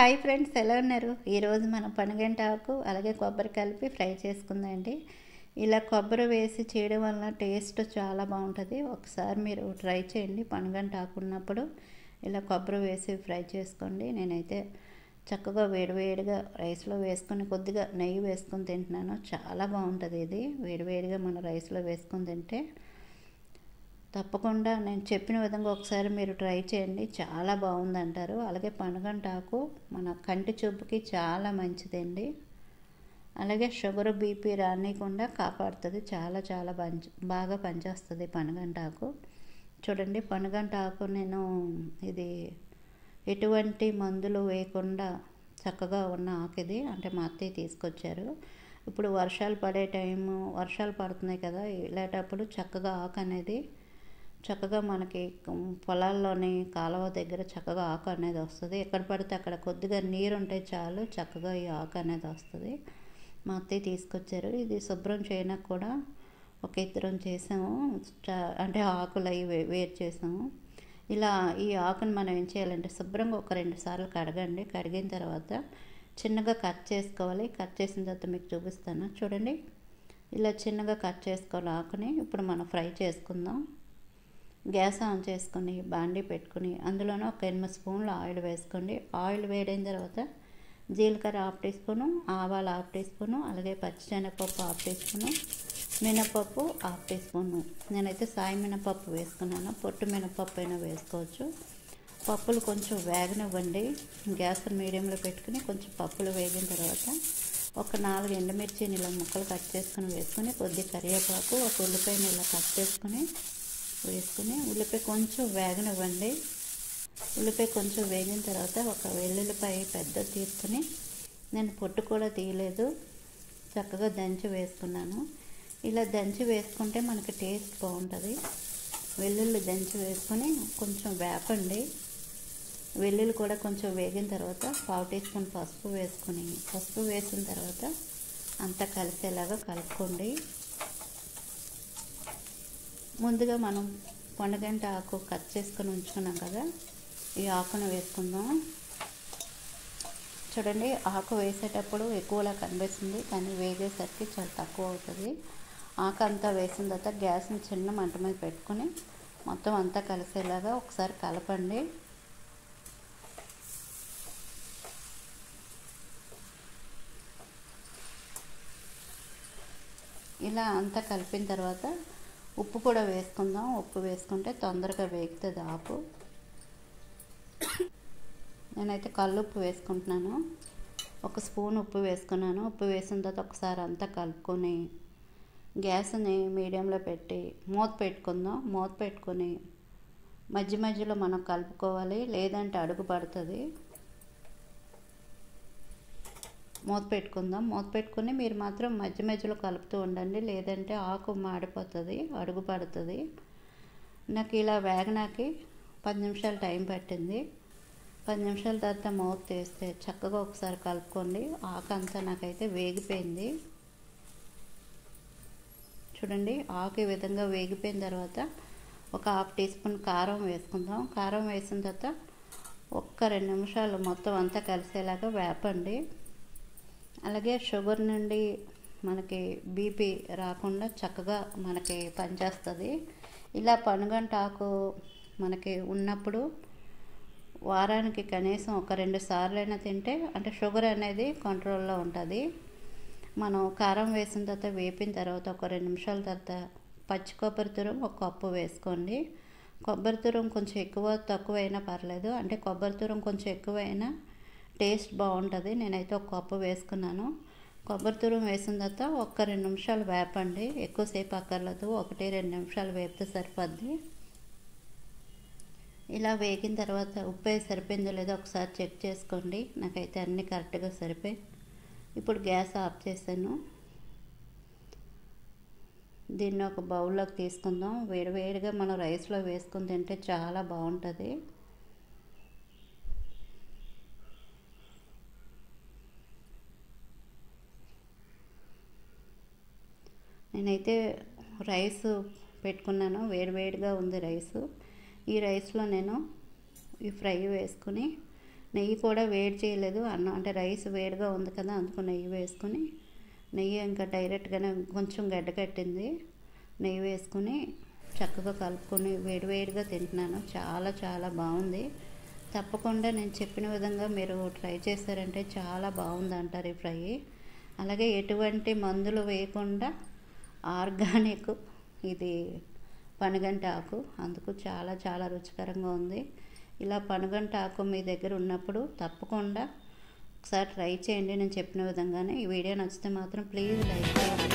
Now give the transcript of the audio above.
Hi friends, ఎలా ఉన్నారు? ఈరోజు మనం పనగంట ఆకు అలాగే కొబ్బరి కలిపి ఫ్రై చేసుకుందండి. ఇలా కొబ్బరి వేసి చేయడం వలన టేస్ట్ చాలా బాగుంటుంది. ఒకసారి మీరు ట్రై చేయండి. పనగంట ఆకు ఉన్నప్పుడు ఇలా కొబ్బరి వేసి ఫ్రై చేసుకోండి. నేనైతే చక్కగా వేడివేడిగా రైస్లో వేసుకొని కొద్దిగా నెయ్యి వేసుకొని తింటున్నాను. చాలా బాగుంటుంది. ఇది వేడివేడిగా మన రైస్లో వేసుకొని తింటే తప్పకుండా నేను చెప్పిన విధంగా ఒకసారి మీరు ట్రై చేయండి. చాలా బాగుందంటారు. అలాగే పనగంటాకు మన కంటి చూపుకి చాలా మంచిదండి. అలాగే షుగర్ బీపీ రానికుండా కాపాడుతుంది. చాలా చాలా బాగా పనిచేస్తుంది పనగంటాకు. చూడండి, పనగంటాకు నేను ఇది ఎటువంటి మందులు వేయకుండా చక్కగా ఉన్న ఆకు ఇది. అంటే మా అత్తయ్య తీసుకొచ్చారు. ఇప్పుడు వర్షాలు పడే టైము, వర్షాలు పడుతున్నాయి కదా, ఇలాంటప్పుడు చక్కగా ఆకు అనేది చక్కగా మనకి పొలాల్లోని కాలువ దగ్గర చక్కగా ఆకు అనేది వస్తుంది. ఎక్కడ పడితే అక్కడ కొద్దిగా నీరు ఉంటే చాలు చక్కగా ఈ ఆకు అనేది వస్తుంది. మా అత్తయ్య తీసుకొచ్చారు. ఇది శుభ్రం చేయడానికి కూడా ఒక ఇద్దరం చేసాము. అంటే ఆకులు అవి వేరు చేసాము. ఇలా ఈ ఆకును మనం ఏం చేయాలంటే శుభ్రంగా ఒక 2 సార్లు కడగండి. కడిగిన తర్వాత చిన్నగా కట్ చేసుకోవాలి. కట్ చేసిన తర్వాత మీకు చూపిస్తాను. చూడండి, ఇలా చిన్నగా కట్ చేసుకోవాలి ఆకుని. ఇప్పుడు మనం ఫ్రై చేసుకుందాం. గ్యాస్ ఆన్ చేసుకొని బాండీ పెట్టుకుని అందులోనే ఒక 8 స్పూన్లు ఆయిల్ వేసుకోండి. ఆయిల్ వేడైన తర్వాత జీలకర్ర 1/2 టీ స్పూను, ఆవాలు 1/2 టీ స్పూను, అలాగే పచ్చిశనగపప్పు 1/2 టీ స్పూను, మినపప్పు 1/2 టీ స్పూను. నేనైతే సాయి మినపప్పు వేసుకున్నాను. పొట్టు మినపప్పు అయినా వేసుకోవచ్చు. పప్పులు కొంచెం వేగనివ్వండి. గ్యాస్ మీడియంలో పెట్టుకుని కొంచెం పప్పులు వేగిన తర్వాత ఒక 4 ఎండుమిర్చిని ఇలా ముక్కలు కట్ చేసుకుని వేసుకొని కొద్ది కరివేపాకు, ఒక ఉల్లిపాయని ఇలా కట్ చేసుకుని వేసుకుని ఉల్లిపాయ కొంచెం వేగనివ్వండి. ఉల్లిపాయ కొంచెం వేగిన తర్వాత ఒక వెల్లుల్లిపాయ పెద్ద తీసుకుని, నేను పొట్టు కూడా తీయలేదు, చక్కగా దంచి వేసుకున్నాను. ఇలా దంచి వేసుకుంటే మనకి టేస్ట్ బాగుంటుంది. వెల్లుల్లి దంచి వేసుకొని కొంచెం వేపండి. వెల్లుల్లి కూడా కొంచెం వేగిన తర్వాత 1/2 టీ స్పూన్ పసుపు వేసుకొని, పసుపు వేసిన తర్వాత అంతా కలిసేలాగా కలుపుకోండి. ముందుగా మనం పొనగంట ఆకు కట్ చేసుకొని ఉంచుకున్నాం కదా, ఈ ఆకును వేసుకుందాం. చూడండి, ఆకు వేసేటప్పుడు ఎక్కువలా కనిపిస్తుంది, కానీ వేగేసరికి చాలా తక్కువ అవుతుంది. ఆకు అంతా వేసిన తర్వాత గ్యాస్ని చిన్న మంట మీద పెట్టుకొని మొత్తం అంతా కలిసేలాగా ఒకసారి కలపండి. ఇలా అంతా కలిపిన తర్వాత ఉప్పు కూడా వేసుకుందాం. ఉప్పు వేసుకుంటే తొందరగా వేగుతుంది ఆకు. నేనైతే కల్లుప్పు వేసుకుంటున్నాను. 1 స్పూన్ ఉప్పు వేసుకున్నాను. ఉప్పు వేసిన తర్వాత ఒకసారి అంతా కలుపుకొని గ్యాస్ని మీడియంలో పెట్టి మూత పెట్టుకుందాం. మూత పెట్టుకొని మధ్య మధ్యలో మనం కలుపుకోవాలి, లేదంటే అడుగు పడుతుంది. మూత పెట్టుకుందాం. మూత పెట్టుకుని మీరు మాత్రం మధ్య మధ్యలో కలుపుతూ ఉండండి, లేదంటే ఆకు మాడిపోతుంది, అడుగు పడుతుంది. నాకు ఇలా వేగనాకి 10 నిమిషాలు టైం పట్టింది. 10 నిమిషాల తర్వాత మూత తీస్తే చక్కగా ఒకసారి కలుపుకోండి. ఆకు అంతా నాకైతే వేగిపోయింది. చూడండి, ఆకు ఈ విధంగా వేగిపోయిన తర్వాత ఒక 1/2 టీ స్పూన్ కారం వేసుకుందాం. కారం వేసిన తర్వాత ఒక్క 2 నిమిషాలు మొత్తం అంతా కలిసేలాగా వేపండి. అలాగే షుగర్ నుండి మనకి బీపీ రాకుండా చక్కగా మనకి పనిచేస్తుంది. ఇలా పనగంట ఆకు మనకి ఉన్నప్పుడు వారానికి కనీసం ఒక 2 సార్లైనా తింటే అంటే షుగర్ అనేది కంట్రోల్లో ఉంటుంది. మనం కారం వేసిన తర్వాత వేపిన తర్వాత ఒక 2 నిమిషాల తర్వాత పచ్చి కొబ్బరి తురుం 1 కప్పు వేసుకోండి. కొబ్బరి తురుం కొంచెం ఎక్కువ తక్కువ అయినా పర్లేదు. అంటే కొబ్బరి తురుం కొంచెం ఎక్కువైనా టేస్ట్ బాగుంటుంది. నేనైతే 1 కప్పు వేసుకున్నాను. కొబ్బరి తురుం వేసిన తర్వాత ఒక 2 నిమిషాలు వేపండి. ఎక్కువసేపు అక్కర్లేదు, 1-2 నిమిషాలు వేపితే సరిపోద్ది. ఇలా వేగిన తర్వాత ఉప్పు సరిపోయిందో లేదో ఒకసారి చెక్ చేసుకోండి. నాకైతే అన్నీ కరెక్ట్గా సరిపోయి. ఇప్పుడు గ్యాస్ ఆఫ్ చేశాను. దీన్ని ఒక బౌల్లోకి తీసుకుందాం. వేడివేడిగా మనం రైస్లో వేసుకొని తింటే చాలా బాగుంటుంది. నేనైతే రైస్ పెట్టుకున్నాను. వేడివేడిగా ఉంది రైసు. ఈ రైస్లో నేను ఈ ఫ్రై వేసుకుని నెయ్యి కూడా వేడి చేయలేదు, అన్నం అంటే రైస్ వేడిగా ఉంది కదా, అందుకు నెయ్యి వేసుకుని, నెయ్యి ఇంకా డైరెక్ట్గానే కొంచెం గడ్డకట్టింది, నెయ్యి వేసుకుని చక్కగా కలుపుకొని వేడివేడిగా తింటున్నాను. చాలా చాలా బాగుంది. తప్పకుండా నేను చెప్పిన విధంగా మీరు ట్రై చేశారంటే చాలా బాగుంది అంటారు ఈ ఫ్రై. అలాగే ఎటువంటి మందులు వేయకుండా ఆర్గానిక్ ఇది పనుగంటి ఆకు, అందుకు చాలా చాలా రుచికరంగా ఉంది. ఇలా పనుగంటి ఆకు మీ దగ్గర ఉన్నప్పుడు తప్పకుండా ఒకసారి ట్రై చేయండి నేను చెప్పిన విధంగానే. ఈ వీడియో నచ్చితే మాత్రం ప్లీజ్ లైక్ చేయండి.